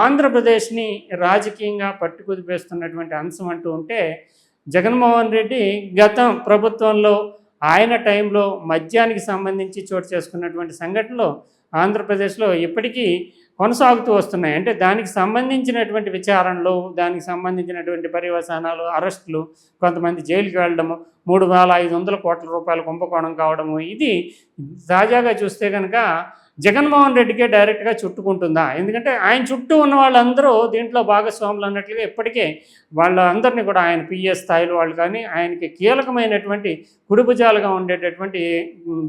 ఆంధ్రప్రదేశ్ని రాజకీయంగా పట్టుకుదిపేస్తున్నటువంటి అంశం అంటూ ఉంటే జగన్మోహన్ రెడ్డి గత ప్రభుత్వంలో ఆయన టైంలో మద్యానికి సంబంధించి చోటు చేసుకున్నటువంటి సంఘటనలు ఆంధ్రప్రదేశ్లో ఇప్పటికీ కొనసాగుతూ వస్తున్నాయి. అంటే దానికి సంబంధించినటువంటి విచారణలు, దానికి సంబంధించినటువంటి పర్యవసానాలు, అరెస్టులు, కొంతమంది జైలుకి వెళ్ళడము, 3,500 కోట్ల రూపాయల కుంభకోణం కావడము, ఇది తాజాగా చూస్తే కనుక జగన్మోహన్ రెడ్డికే డైరెక్ట్గా చుట్టుకుంటుందా? ఎందుకంటే ఆయన చుట్టూ ఉన్న వాళ్ళందరూ దీంట్లో భాగస్వాములు అన్నట్లుగా ఇప్పటికే వాళ్ళందరినీ కూడా ఆయన పిఎస్ స్థాయిలో వాళ్ళు కానీ ఆయనకి కీలకమైనటువంటి కుడిభుజాలుగా ఉండేటటువంటి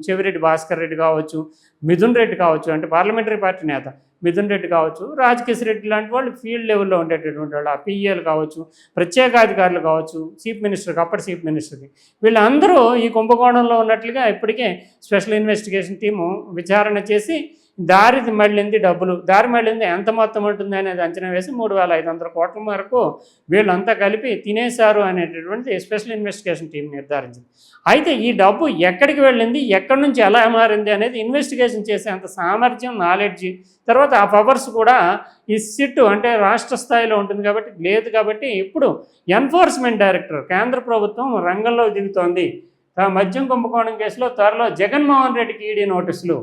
చెవిరెడ్డి భాస్కర్ రెడ్డి కావచ్చు, మిథున్ రెడ్డి కావచ్చు, అంటే పార్లమెంటరీ పార్టీ నేత మిథున్ రెడ్డి కావచ్చు, రాజకేశ్ రెడ్డి లాంటి వాళ్ళు ఫీల్డ్ లెవెల్లో ఉండేటటువంటి వాళ్ళు, ఆ పిఏలు కావచ్చు, ప్రత్యేకాధికారులు కావచ్చు, చీఫ్ మినిస్టర్కి అప్పటి చీఫ్ మినిస్టర్కి, వీళ్ళందరూ ఈ కుంభకోణంలో ఉన్నట్లుగా ఇప్పటికే స్పెషల్ ఇన్వెస్టిగేషన్ టీము విచారణ చేసి దారి మళ్ళింది ఎంత మొత్తం ఉంటుంది అనేది అంచనా వేసి 3,500 కోట్ల వరకు వీళ్ళంతా కలిపి తినేశారు అనేటటువంటి స్పెషల్ ఇన్వెస్టిగేషన్ టీం నిర్ధారించింది. అయితే ఈ డబ్బు ఎక్కడికి వెళ్ళింది, ఎక్కడి నుంచి ఎలా మారింది అనేది ఇన్వెస్టిగేషన్ చేసేంత సామర్థ్యం, నాలెడ్జ్, తర్వాత ఆ పవర్స్ కూడా ఈ సిట్ అంటే రాష్ట్ర స్థాయిలో ఉంటుంది కాబట్టి లేదు. కాబట్టి ఇప్పుడు ఎన్ఫోర్స్మెంట్ డైరెక్టర్ కేంద్ర ప్రభుత్వం రంగంలో దిగుతోంది. మద్యం కుంభకోణం కేసులో త్వరలో జగన్మోహన్ రెడ్డికి ఈడీ నోటీసులు.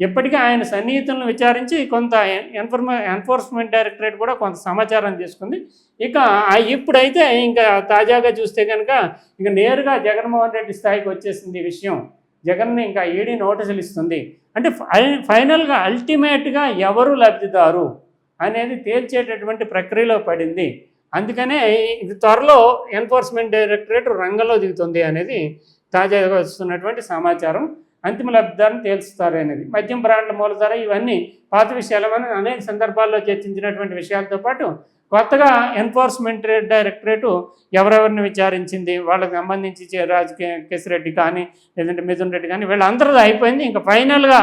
ఇప్పటికీ ఆయన సన్నిహితులను విచారించి కొంత ఎన్ఫోర్స్మెంట్ డైరెక్టరేట్ కూడా కొంత సమాచారం తీసుకుంది. ఇక ఇప్పుడైతే ఇంకా తాజాగా చూస్తే కనుక ఇక నేరుగా జగన్మోహన్ రెడ్డి స్థాయికి వచ్చేసింది ఈ విషయం. జగన్ని ఇంకా ఈడీ నోటీసులు ఇస్తుంది. అంటే ఫైనల్గా అల్టిమేట్గా ఎవరు లబ్ధిదారు అనేది తేల్చేటటువంటి ప్రక్రియలో పడింది. అందుకనే ఇది త్వరలో ఎన్ఫోర్స్మెంట్ డైరెక్టరేట్ రంగంలో దిగుతుంది అనేది తాజాగా వస్తున్నటువంటి సమాచారం. అంతిమ లబ్ధిదారుని తేల్చుతారు అనేది మద్యం బ్రాండ్ల మూలధర ఇవన్నీ పాత విషయాలు అనేక సందర్భాల్లో చర్చించినటువంటి విషయాలతో పాటు కొత్తగా ఎన్ఫోర్స్మెంట్ డైరెక్టరేటు ఎవరెవరిని విచారించింది, వాళ్ళకి సంబంధించి రాజకేశ్ రెడ్డి కానీ లేదంటే మిథున్ రెడ్డి కానీ వీళ్ళందరూ అయిపోయింది. ఇంకా ఫైనల్గా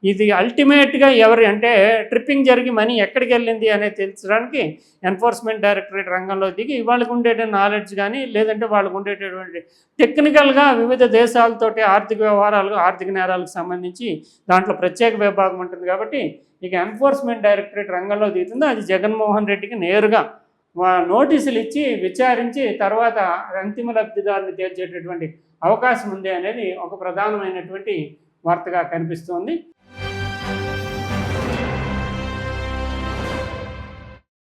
ఇది అల్టిమేట్గా ఎవరు అంటే ట్రిప్పింగ్ జరిగి మనీ ఎక్కడికి వెళ్ళింది అనేది తెలుసడానికి ఎన్ఫోర్స్మెంట్ డైరెక్టరేట్ రంగంలో దిగి వాళ్ళకు ఉండేటువంటి నాలెడ్జ్ కానీ లేదంటే వాళ్ళకు ఉండేటటువంటి టెక్నికల్గా వివిధ దేశాలతోటి ఆర్థిక వ్యవహారాలు, ఆర్థిక నేరాలకు సంబంధించి దాంట్లో ప్రత్యేక విభాగం ఉంటుంది. కాబట్టి ఇక ఎన్ఫోర్స్మెంట్ డైరెక్టరేట్ రంగంలో దిగుతుందో అది జగన్మోహన్ రెడ్డికి నేరుగా నోటీసులు ఇచ్చి విచారించి తర్వాత అంతిమ లబ్ధిదారుని తేల్చేటటువంటి అవకాశం ఉంది అనేది ఒక ప్రధానమైనటువంటి వార్తగా కనిపిస్తోంది.